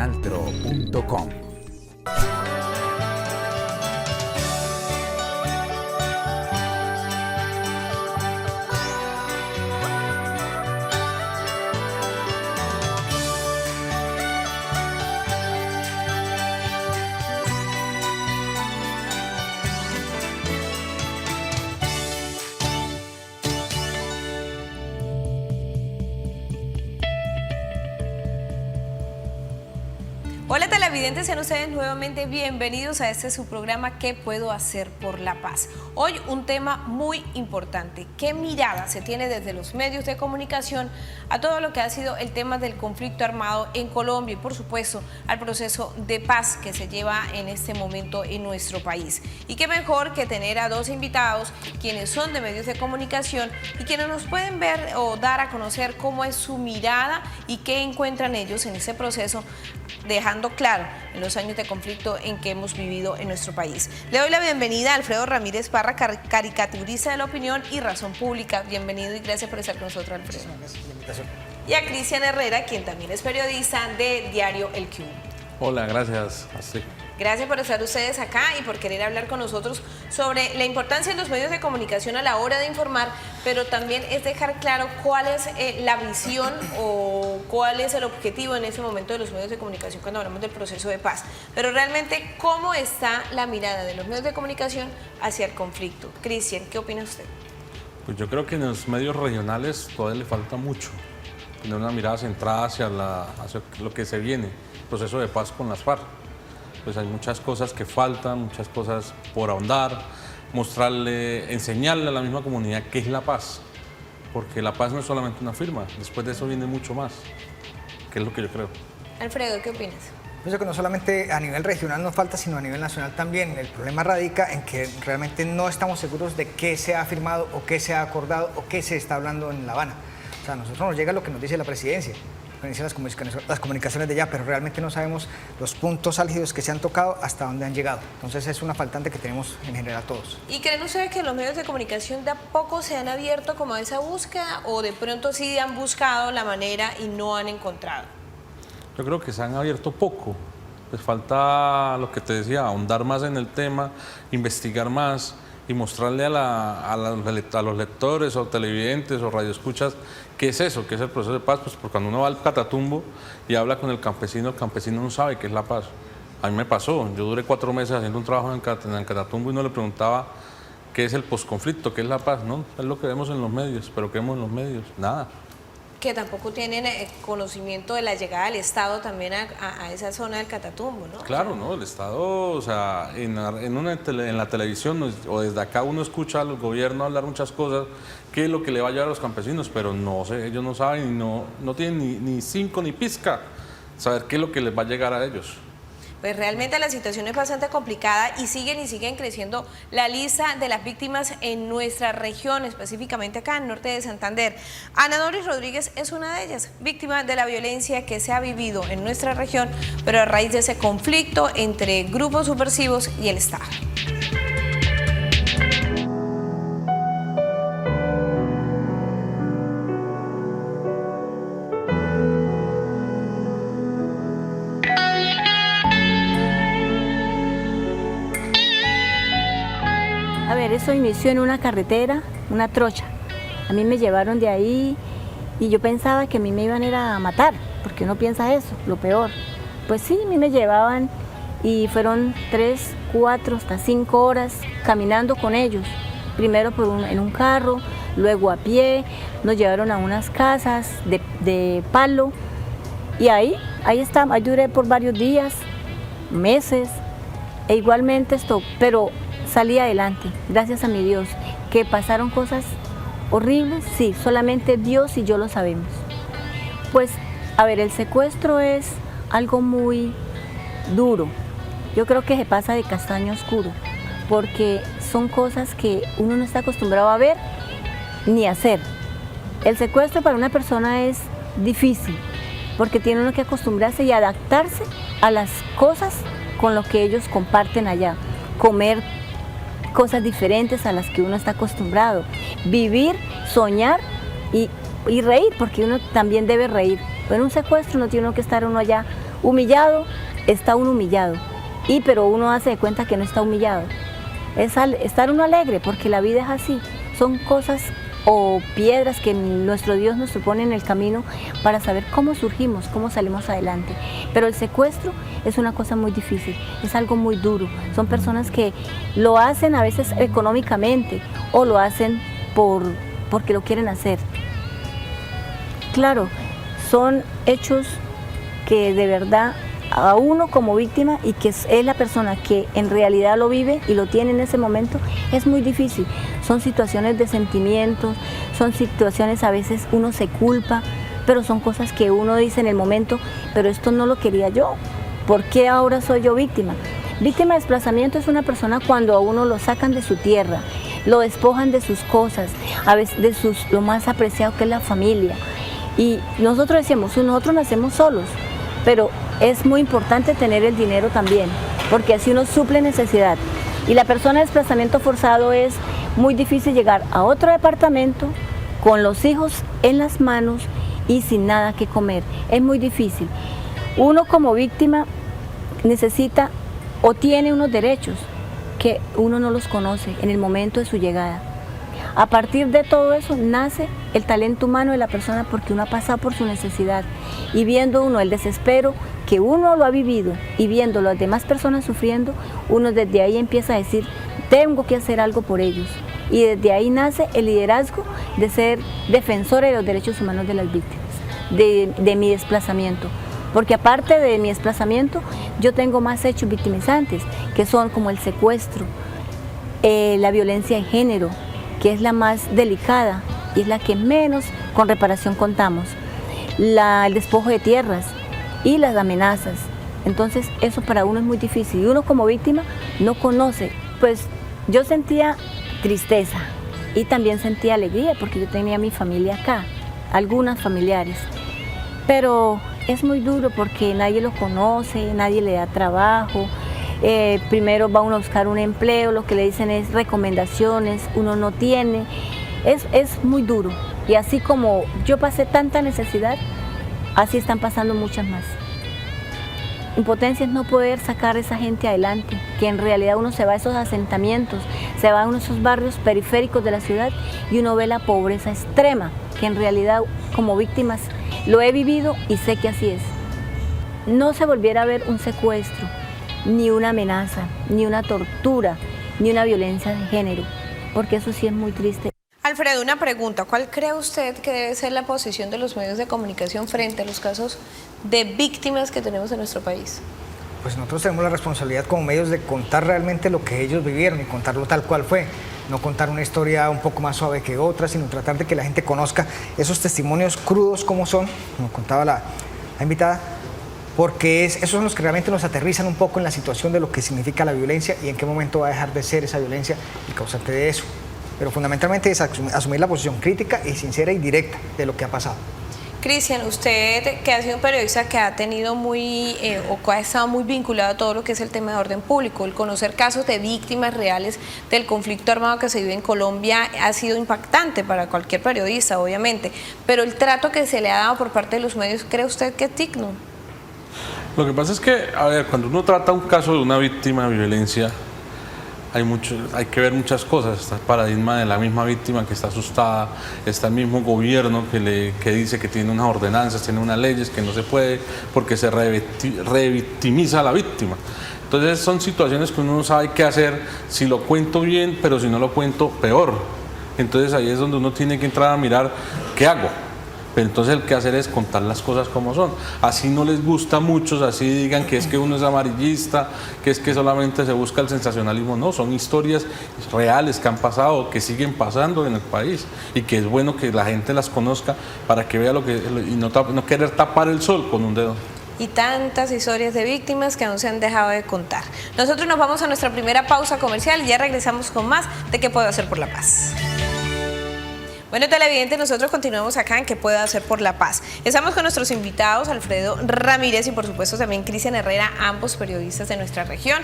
Realtro.com. Hola televidentes, sean ustedes nuevamente bienvenidos a este su programa ¿Qué puedo hacer por la paz? Hoy un tema muy importante, ¿qué mirada se tiene desde los medios de comunicación a todo lo que ha sido el tema del conflicto armado en Colombia y por supuesto al proceso de paz que se lleva en este momento en nuestro país? Y qué mejor que tener a dos invitados quienes son de medios de comunicación y quienes nos pueden ver o dar a conocer cómo es su mirada y qué encuentran ellos en ese proceso, dejando claro en los años de conflicto en que hemos vivido en nuestro país. Le doy la bienvenida a Alfredo Ramírez Parra, caricaturista de La Opinión y Razón Pública. Bienvenido y gracias por estar con nosotros, Alfredo. Gracias por la invitación. Y a Cristian Herrera, quien también es periodista de Diario El Q. Hola, gracias. Sí. Gracias por estar ustedes acá y por querer hablar con nosotros sobre la importancia de los medios de comunicación a la hora de informar, pero también es dejar claro cuál es la visión o cuál es el objetivo en ese momento de los medios de comunicación cuando hablamos del proceso de paz. Pero realmente, ¿cómo está la mirada de los medios de comunicación hacia el conflicto? Cristian, ¿qué opina usted? Pues yo creo que en los medios regionales todavía le falta mucho. Tener una mirada centrada hacia lo que se viene, el proceso de paz con las FARC. Pues hay muchas cosas que faltan, muchas cosas por ahondar, enseñarle a la misma comunidad qué es la paz, porque la paz no es solamente una firma, después de eso viene mucho más, que es lo que yo creo. Alfredo, ¿qué opinas? Pienso que no solamente a nivel regional nos falta, sino a nivel nacional también. El problema radica en que realmente no estamos seguros de qué se ha firmado o qué se ha acordado o qué se está hablando en La Habana. O sea, a nosotros nos llega lo que nos dice la presidencia, las comunicaciones de allá, pero realmente no sabemos los puntos álgidos que se han tocado hasta dónde han llegado. Entonces es una faltante que tenemos en general todos. ¿Y creen ustedes que los medios de comunicación de a poco se han abierto como a esa búsqueda o de pronto sí han buscado la manera y no han encontrado? Yo creo que se han abierto poco. Les falta lo que te decía, ahondar más en el tema, investigar más y mostrarle a los lectores o televidentes o radioescuchas qué es eso, qué es el proceso de paz. Pues porque cuando uno va al Catatumbo y habla con el campesino no sabe qué es la paz. A mí me pasó, yo duré 4 meses haciendo un trabajo en el Catatumbo y no le preguntaba qué es el posconflicto, qué es la paz, ¿no? Es lo que vemos en los medios, pero ¿qué vemos en los medios? Nada. Que tampoco tienen conocimiento de la llegada del Estado también a esa zona del Catatumbo, ¿no? Claro, ¿no? El Estado, o sea, en la televisión o desde acá uno escucha al gobierno hablar muchas cosas, qué es lo que le va a llevar a los campesinos, pero no sé, ellos no saben y no tienen ni cinco ni pizca saber qué es lo que les va a llegar a ellos. Pues realmente la situación es bastante complicada y siguen creciendo la lista de las víctimas en nuestra región, específicamente acá en norte de Santander. Ana Doris Rodríguez es una de ellas, víctima de la violencia que se ha vivido en nuestra región, pero a raíz de ese conflicto entre grupos subversivos y el Estado. Eso inició en una carretera, una trocha. A mí me llevaron de ahí y yo pensaba que a mí me iban a ir a matar, porque uno piensa eso, lo peor. Pues sí, a mí me llevaban y fueron 3, 4, hasta 5 horas caminando con ellos. Primero en un carro, luego a pie, nos llevaron a unas casas de palo y ahí duré por varios días, meses, e igualmente pero salí adelante, gracias a mi Dios. Que pasaron cosas horribles, sí, solamente Dios y yo lo sabemos. Pues, a ver, el secuestro es algo muy duro. Yo creo que se pasa de castaño oscuro, porque son cosas que uno no está acostumbrado a ver ni a hacer. El secuestro para una persona es difícil, porque tiene uno que acostumbrarse y adaptarse a las cosas con lo que ellos comparten allá. Comer cosas diferentes a las que uno está acostumbrado, vivir, soñar y reír, porque uno también debe reír. En un secuestro no tiene que estar uno allá Humillado, está uno humillado, pero uno hace de cuenta que no está humillado. Es estar uno alegre, porque la vida es así. Son cosas o piedras que nuestro Dios nos pone en el camino para saber cómo surgimos, cómo salimos adelante. Pero el secuestro es una cosa muy difícil, es algo muy duro. Son personas que lo hacen a veces económicamente o lo hacen porque lo quieren hacer. Claro, son hechos que de verdad a uno como víctima y que es la persona que en realidad lo vive y lo tiene en ese momento, es muy difícil. Son situaciones de sentimientos, son situaciones a veces uno se culpa, pero son cosas que uno dice en el momento, pero esto no lo quería yo, ¿por qué ahora soy yo víctima? Víctima de desplazamiento es una persona cuando a uno lo sacan de su tierra, lo despojan de sus cosas, a veces de lo más apreciado que es la familia. Y nosotros decíamos, nosotros nacemos solos, pero es muy importante tener el dinero también, porque así uno suple necesidad. Y la persona de desplazamiento forzado es muy difícil llegar a otro departamento con los hijos en las manos y sin nada que comer. Es muy difícil. Uno como víctima necesita o tiene unos derechos que uno no los conoce en el momento de su llegada. A partir de todo eso nace el talento humano de la persona porque uno ha pasado por su necesidad y viendo uno el desespero que uno lo ha vivido y viendo las demás personas sufriendo, uno desde ahí empieza a decir, tengo que hacer algo por ellos. Y desde ahí nace el liderazgo de ser defensor de los derechos humanos de las víctimas, de mi desplazamiento. Porque aparte de mi desplazamiento, yo tengo más hechos victimizantes, que son como el secuestro, la violencia de género, que es la más delicada y es la que menos con reparación contamos, el despojo de tierras y las amenazas. Entonces eso para uno es muy difícil y uno como víctima no conoce. Pues yo sentía tristeza y también sentía alegría porque yo tenía mi familia acá, algunas familiares, pero es muy duro porque nadie lo conoce, nadie le da trabajo. Primero va uno a buscar un empleo, lo que le dicen es recomendaciones, uno no tiene, es muy duro. Y así como yo pasé tanta necesidad, así están pasando muchas más. Impotencia es no poder sacar a esa gente adelante, que en realidad uno se va a esos asentamientos, se va a uno de esos barrios periféricos de la ciudad y uno ve la pobreza extrema, que en realidad como víctimas lo he vivido y sé que así es. No se volviera a ver un secuestro, ni una amenaza, ni una tortura, ni una violencia de género, porque eso sí es muy triste. Alfredo, una pregunta, ¿cuál cree usted que debe ser la posición de los medios de comunicación frente a los casos de víctimas que tenemos en nuestro país? Pues nosotros tenemos la responsabilidad como medios de contar realmente lo que ellos vivieron y contarlo tal cual fue, no contar una historia un poco más suave que otra, sino tratar de que la gente conozca esos testimonios crudos como son, como contaba la invitada, porque esos son los que realmente nos aterrizan un poco en la situación de lo que significa la violencia y en qué momento va a dejar de ser esa violencia el causante de eso. Pero fundamentalmente es asumir la posición crítica y sincera y directa de lo que ha pasado. Cristian, usted que ha sido un periodista que ha tenido o que ha estado muy vinculado a todo lo que es el tema de orden público, el conocer casos de víctimas reales del conflicto armado que se vive en Colombia ha sido impactante para cualquier periodista, obviamente, pero el trato que se le ha dado por parte de los medios, ¿cree usted que es digno? Lo que pasa es que, a ver, cuando uno trata un caso de una víctima de violencia, hay que ver muchas cosas. Está el paradigma de la misma víctima que está asustada, está el mismo gobierno que dice que tiene unas ordenanzas, tiene unas leyes que no se puede porque se revictimiza a la víctima. Entonces son situaciones que uno no sabe qué hacer, si lo cuento bien, pero si no lo cuento, peor. Entonces ahí es donde uno tiene que entrar a mirar qué hago. Pero entonces el que hacer es contar las cosas como son. Así no les gusta a muchos, así digan que es que uno es amarillista, que es que solamente se busca el sensacionalismo. No, son historias reales que han pasado, que siguen pasando en el país y que es bueno que la gente las conozca para que vea lo que y no querer tapar el sol con un dedo. Y tantas historias de víctimas que aún se han dejado de contar. Nosotros nos vamos a nuestra primera pausa comercial y ya regresamos con más de ¿Qué puedo hacer por la paz? Bueno, televidentes, nosotros continuamos acá en ¿Qué puedo hacer por la paz? Estamos con nuestros invitados, Alfredo Ramírez y por supuesto también Cristian Herrera, ambos periodistas de nuestra región.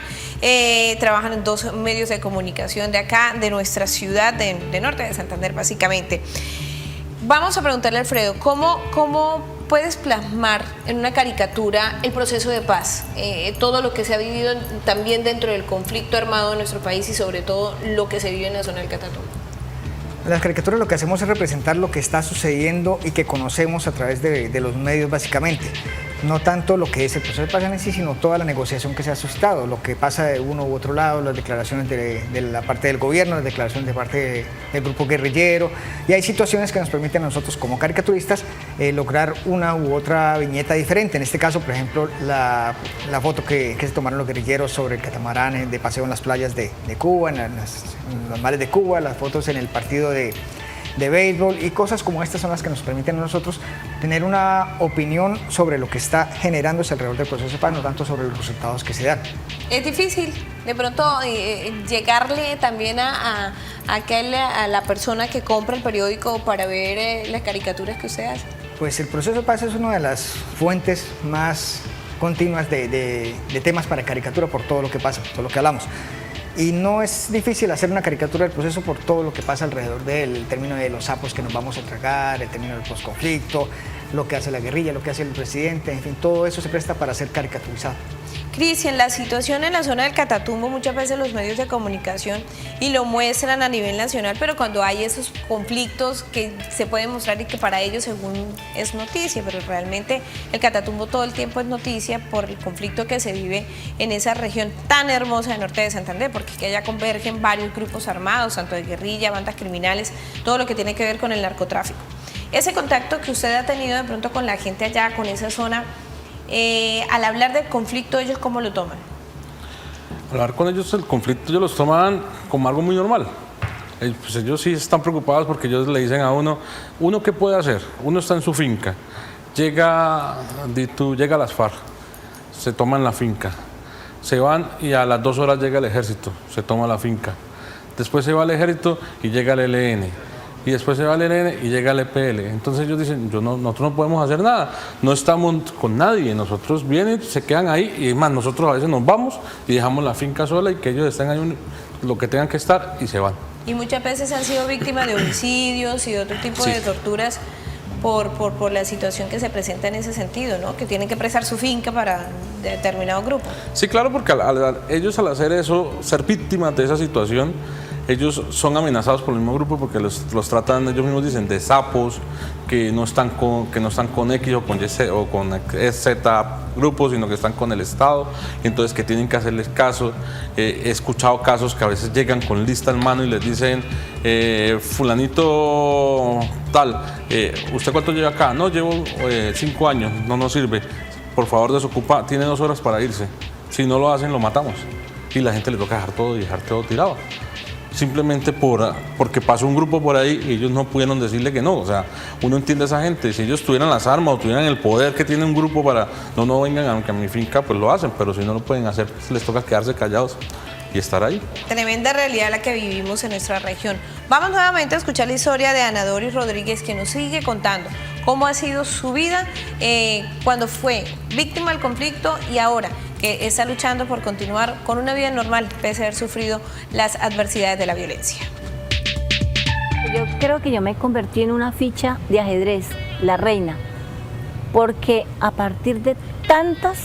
Trabajan en dos medios de comunicación de acá, de nuestra ciudad, de norte de Santander básicamente. Vamos a preguntarle a Alfredo, ¿cómo puedes plasmar en una caricatura el proceso de paz? Todo lo que se ha vivido también dentro del conflicto armado en nuestro país y sobre todo lo que se vive en la zona del Catatumbo. En las caricaturas lo que hacemos es representar lo que está sucediendo y que conocemos a través de los medios básicamente. No tanto lo que es el proceso de paz en sí, sino toda la negociación que se ha suscitado, lo que pasa de uno u otro lado, las declaraciones de la parte del gobierno, las declaraciones de parte del grupo guerrillero, y hay situaciones que nos permiten a nosotros como caricaturistas lograr una u otra viñeta diferente. En este caso, por ejemplo, la foto que se tomaron los guerrilleros sobre el catamarán de paseo en las playas de Cuba, en los mares de Cuba, las fotos en el partido de béisbol y cosas como estas son las que nos permiten a nosotros tener una opinión sobre lo que está generándose alrededor del proceso de paz, no tanto sobre los resultados que se dan. Es difícil de pronto llegarle también a la persona que compra el periódico para ver las caricaturas que usted hace. Pues el proceso de paz es una de las fuentes más continuas de temas para caricatura por todo lo que pasa, por todo lo que hablamos. Y no es difícil hacer una caricatura del proceso por todo lo que pasa alrededor de él, el término de los sapos que nos vamos a tragar, el término del posconflicto, lo que hace la guerrilla, lo que hace el presidente, en fin, todo eso se presta para ser caricaturizado. Cristian, la situación en la zona del Catatumbo, muchas veces los medios de comunicación y lo muestran a nivel nacional, pero cuando hay esos conflictos que se pueden mostrar y que para ellos según es noticia, pero realmente el Catatumbo todo el tiempo es noticia por el conflicto que se vive en esa región tan hermosa del norte de Santander, porque que allá convergen varios grupos armados, tanto de guerrilla, bandas criminales, todo lo que tiene que ver con el narcotráfico. Ese contacto que usted ha tenido de pronto con la gente allá, con esa zona, al hablar del conflicto, ¿ellos cómo lo toman? Hablar con ellos el conflicto, ellos los toman como algo muy normal. Pues ellos sí están preocupados porque ellos le dicen a uno ¿qué puede hacer? Uno está en su finca, llega a las FARC, se toman la finca, se van y a las 2 horas llega el ejército, se toma la finca. Después se va el ejército y llega el ELN. Y después se va el ELN y llega el EPL. Entonces ellos dicen, nosotros no podemos hacer nada, no estamos con nadie, nosotros vienen, se quedan ahí y es más, nosotros a veces nos vamos y dejamos la finca sola y que ellos estén ahí lo que tengan que estar y se van. Y muchas veces han sido víctimas de homicidios y de otro tipo de torturas por la situación que se presenta en ese sentido, ¿no? Que tienen que prestar su finca para determinado grupo. Sí, claro, porque ellos al hacer eso, ser víctimas de esa situación, ellos son amenazados por el mismo grupo porque los tratan, ellos mismos dicen, de sapos, que no están con X o con Y o con Z grupos, sino que están con el Estado, y entonces que tienen que hacerles caso. He escuchado casos que a veces llegan con lista en mano y les dicen, fulanito tal, ¿usted cuánto lleva acá? No, llevo 5 años, no nos sirve, por favor desocupa, tiene 2 horas para irse, si no lo hacen lo matamos. Y la gente le toca dejar todo tirado. Simplemente porque pasó un grupo por ahí y ellos no pudieron decirle que no. O sea, uno entiende a esa gente, si ellos tuvieran las armas o tuvieran el poder que tiene un grupo para no vengan aunque a mi finca, pues lo hacen, pero si no lo pueden hacer, pues les toca quedarse callados y estar ahí. Tremenda realidad la que vivimos en nuestra región. Vamos nuevamente a escuchar la historia de Ana Doris Rodríguez, que nos sigue contando cómo ha sido su vida cuando fue víctima del conflicto y ahora que está luchando por continuar con una vida normal pese a haber sufrido las adversidades de la violencia. Yo creo que yo me convertí en una ficha de ajedrez, la reina, porque a partir de tantos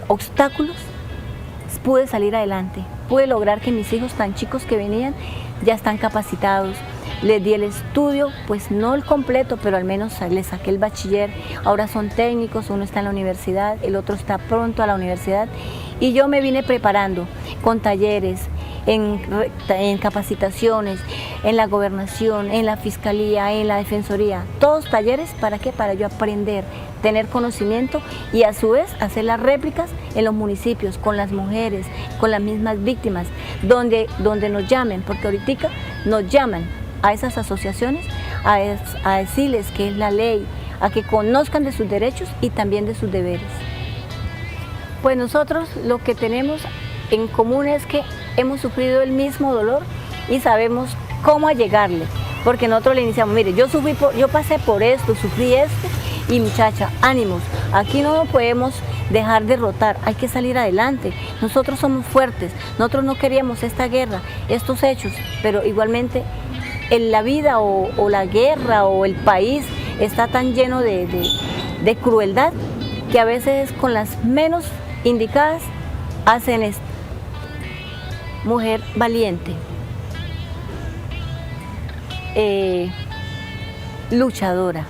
obstáculos pude salir adelante, pude lograr que mis hijos tan chicos que venían ya están capacitados. Les di el estudio, pues no el completo, pero al menos les saqué el bachiller. Ahora son técnicos, uno está en la universidad, el otro está pronto a la universidad. Y yo me vine preparando con talleres, en capacitaciones, en la gobernación, en la fiscalía, en la defensoría. Todos talleres, ¿para qué? Para yo aprender, tener conocimiento y a su vez hacer las réplicas en los municipios, con las mujeres, con las mismas víctimas, donde nos llamen, porque ahorita nos llaman a esas asociaciones a decirles qué es la ley, a que conozcan de sus derechos y también de sus deberes. Pues nosotros lo que tenemos en común es que hemos sufrido el mismo dolor y sabemos cómo allegarle, porque nosotros le iniciamos, mire, yo pasé por esto, sufrí esto y muchacha, ánimos, aquí no nos podemos dejar derrotar, hay que salir adelante, nosotros somos fuertes, nosotros no queríamos esta guerra, estos hechos, pero igualmente la vida o la guerra o el país está tan lleno de crueldad que a veces con las menos indicadas hacen esto. Mujer valiente, luchadora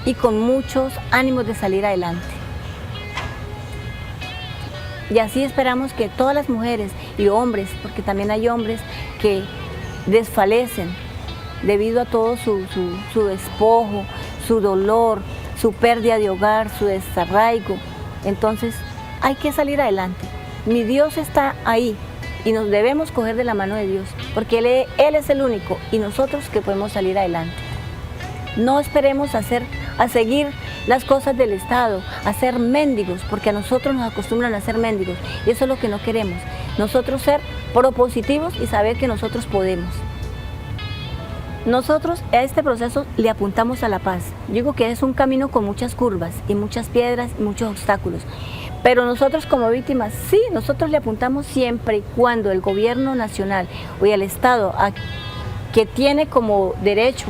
y con muchos ánimos de salir adelante. Y así esperamos que todas las mujeres y hombres, porque también hay hombres que desfalecen debido a todo su despojo, su dolor, su pérdida de hogar, su desarraigo. Entonces hay que salir adelante. Mi Dios está ahí y nos debemos coger de la mano de Dios, porque Él es el único y nosotros que podemos salir adelante. No esperemos a seguir las cosas del Estado, a ser mendigos, porque a nosotros nos acostumbran a ser mendigos y eso es lo que no queremos. Nosotros ser propositivos y saber que nosotros podemos. Nosotros a este proceso le apuntamos a la paz. Yo digo que es un camino con muchas curvas y muchas piedras y muchos obstáculos. Pero nosotros como víctimas, sí, nosotros le apuntamos siempre y cuando el gobierno nacional o el Estado que tiene como derecho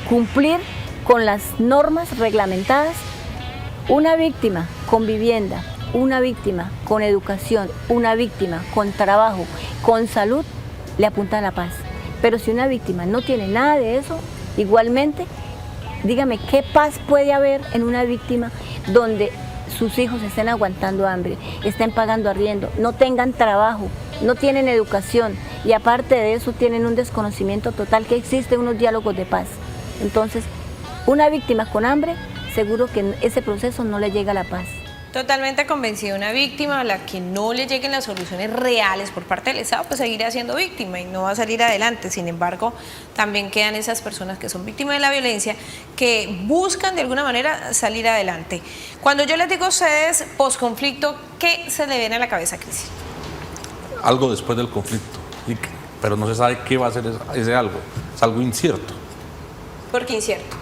cumplir con las normas reglamentadas, una víctima con vivienda, una víctima con educación, una víctima con trabajo, con salud, le apunta a la paz. Pero si una víctima no tiene nada de eso, igualmente, dígame, ¿qué paz puede haber en una víctima donde sus hijos estén aguantando hambre, estén pagando arriendo, no tengan trabajo, no tienen educación y aparte de eso tienen un desconocimiento total que existen unos diálogos de paz? Entonces, una víctima con hambre, seguro que en ese proceso no le llega la paz. Totalmente convencida, una víctima a la que no le lleguen las soluciones reales por parte del Estado, pues seguirá siendo víctima y no va a salir adelante. Sin embargo, también quedan esas personas que son víctimas de la violencia, que buscan de alguna manera salir adelante. Cuando yo les digo a ustedes posconflicto, ¿qué se le viene a la cabeza, Cristian? Algo después del conflicto, pero no se sabe qué va a ser ese algo, es algo incierto. ¿Por qué incierto?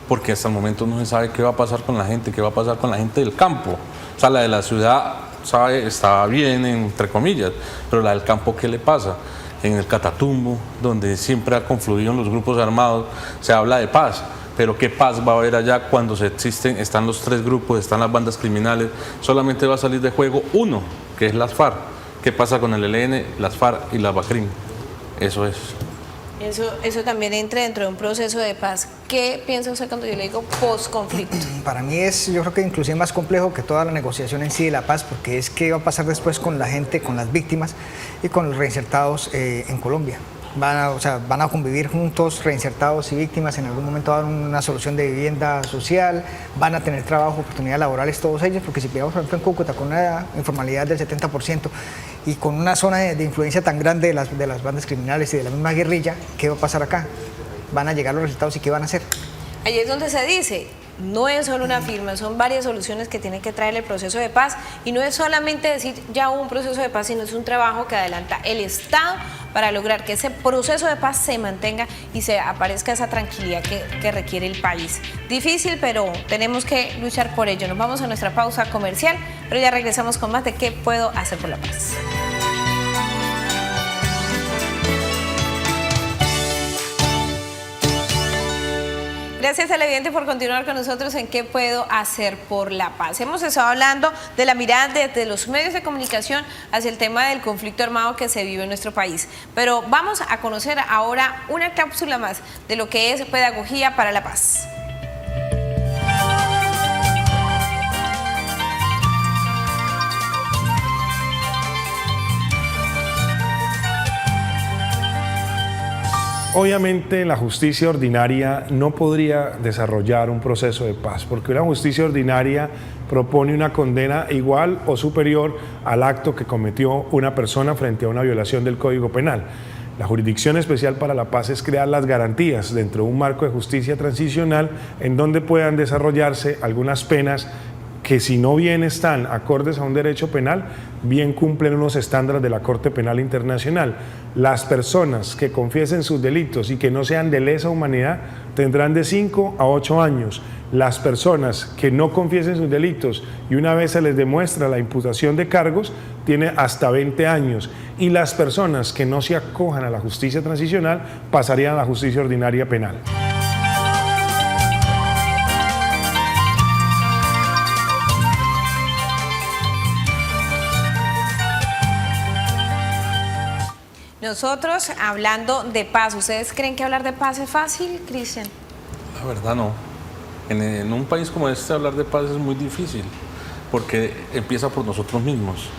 Porque hasta el momento no se sabe qué va a pasar con la gente, qué va a pasar con la gente del campo. O sea, la de la ciudad está bien, entre comillas, pero la del campo, ¿qué le pasa? En el Catatumbo, donde siempre ha confluido en los grupos armados, se habla de paz, pero ¿qué paz va a haber allá cuando están los tres grupos, están las bandas criminales? Solamente va a salir de juego uno, que es las FARC. ¿Qué pasa con el ELN, las FARC y la BACRIM? Eso es. Eso también entra dentro de un proceso de paz. ¿Qué piensa usted cuando yo le digo post-conflicto? Para mí yo creo que inclusive más complejo que toda la negociación en sí de la paz, porque es qué va a pasar después con la gente, con las víctimas y con los reinsertados en Colombia. Van a convivir juntos, reinsertados y víctimas, en algún momento van a dar una solución de vivienda social, van a tener trabajo, oportunidades laborales todos ellos, porque si pillamos por ejemplo en Cúcuta con una informalidad del 70% y con una zona de influencia tan grande de las bandas criminales y de la misma guerrilla, ¿qué va a pasar acá? Van a llegar los resultados y ¿qué van a hacer? Ahí es donde se dice, no es solo una firma, son varias soluciones que tiene que traer el proceso de paz y no es solamente decir ya hubo un proceso de paz, sino es un trabajo que adelanta el Estado para lograr que ese proceso de paz se mantenga y se aparezca esa tranquilidad que requiere el país. Difícil, pero tenemos que luchar por ello. Nos vamos a nuestra pausa comercial, pero ya regresamos con más de ¿Qué puedo hacer por la paz? Gracias, televidente, por continuar con nosotros en ¿Qué puedo hacer por la paz? Hemos estado hablando de la mirada desde los medios de comunicación hacia el tema del conflicto armado que se vive en nuestro país. Pero vamos a conocer ahora una cápsula más de lo que es Pedagogía para la Paz. Obviamente la justicia ordinaria no podría desarrollar un proceso de paz, porque una justicia ordinaria propone una condena igual o superior al acto que cometió una persona frente a una violación del Código Penal. La Jurisdicción Especial para la Paz es crear las garantías dentro de un marco de justicia transicional en donde puedan desarrollarse algunas penas que, si no bien están acordes a un derecho penal, bien cumplen unos estándares de la Corte Penal Internacional. Las personas que confiesen sus delitos y que no sean de lesa humanidad tendrán de 5 a 8 años Las personas que no confiesen sus delitos y una vez se les demuestra la imputación de cargos, tiene hasta 20 años. Y las personas que no se acojan a la justicia transicional pasarían a la justicia ordinaria penal. Nosotros hablando de paz, ¿ustedes creen que hablar de paz es fácil, Cristian? La verdad no. En un país como este hablar de paz es muy difícil porque empieza por nosotros mismos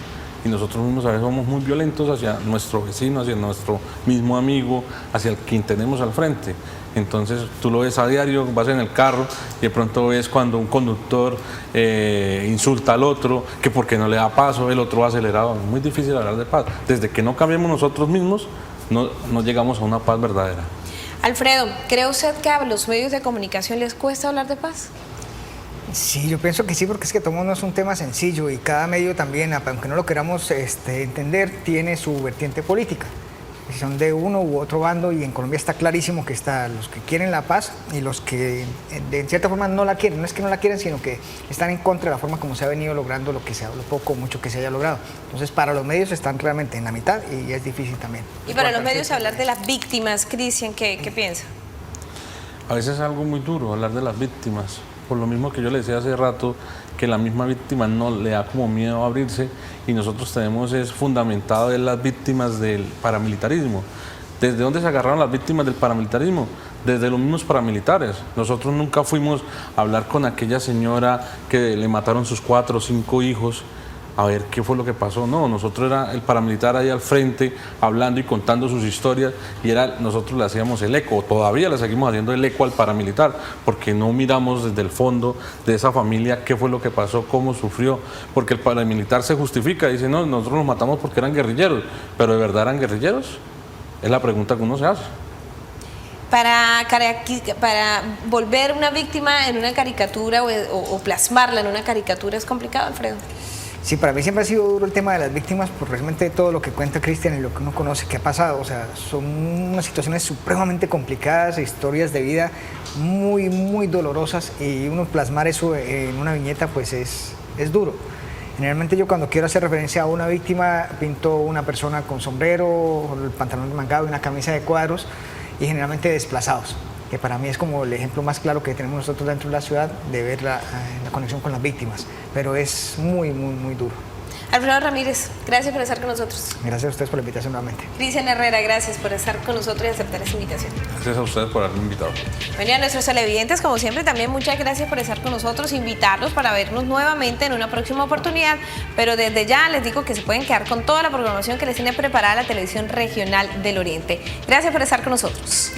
y nosotros mismos a veces somos muy violentos hacia nuestro vecino, hacia nuestro mismo amigo, hacia el quien tenemos al frente. Entonces tú lo ves a diario, vas en el carro y de pronto ves cuando un conductor insulta al otro, que porque no le da paso, el otro va acelerado. Es muy difícil hablar de paz. Desde que no cambiemos nosotros mismos, no llegamos a una paz verdadera. Alfredo, ¿cree usted que a los medios de comunicación les cuesta hablar de paz? Sí, yo pienso que sí, porque es que todo no es un tema sencillo y cada medio también, aunque no lo queramos entender, tiene su vertiente política. Son de uno u otro bando y en Colombia está clarísimo que están los que quieren la paz y los que de cierta forma no la quieren. No es que no la quieren, sino que están en contra de la forma como se ha venido logrando lo que se ha, lo poco o mucho que se haya logrado. Entonces para los medios están realmente en la mitad y es difícil también. Y para los medios hablar de las víctimas, Cristian, ¿qué piensa? A veces es algo muy duro hablar de las víctimas, por lo mismo que yo le decía hace rato, que la misma víctima no le da como miedo a abrirse y nosotros tenemos es fundamentado en las víctimas del paramilitarismo. ¿Desde dónde se agarraron las víctimas del paramilitarismo? Desde los mismos paramilitares. Nosotros nunca fuimos a hablar con aquella señora que le mataron sus 4 o 5 hijos a ver qué fue lo que pasó. No, nosotros era el paramilitar ahí al frente hablando y contando sus historias y nosotros le hacíamos el eco, todavía le seguimos haciendo el eco al paramilitar porque no miramos desde el fondo de esa familia qué fue lo que pasó, cómo sufrió, porque el paramilitar se justifica, dice no, nosotros los matamos porque eran guerrilleros, pero ¿de verdad eran guerrilleros? Es la pregunta que uno se hace. Para volver una víctima en una caricatura o plasmarla en una caricatura es complicado, Alfredo. Sí, para mí siempre ha sido duro el tema de las víctimas por realmente todo lo que cuenta Cristian y lo que uno conoce que ha pasado. O sea, son unas situaciones supremamente complicadas, historias de vida muy, muy dolorosas y uno plasmar eso en una viñeta pues es duro. Generalmente yo cuando quiero hacer referencia a una víctima pinto una persona con sombrero, el pantalón mangado y una camisa de cuadros y generalmente desplazados, que para mí es como el ejemplo más claro que tenemos nosotros dentro de la ciudad de ver la conexión con las víctimas, pero es muy, muy, muy duro. Alfredo Ramírez, gracias por estar con nosotros. Gracias a ustedes por la invitación nuevamente. Cristian Herrera, gracias por estar con nosotros y aceptar esta invitación. Gracias a ustedes por haberme invitado. Bueno, y a nuestros televidentes, como siempre, también muchas gracias por estar con nosotros, invitarlos para vernos nuevamente en una próxima oportunidad, pero desde ya les digo que se pueden quedar con toda la programación que les tiene preparada la Televisión Regional del Oriente. Gracias por estar con nosotros.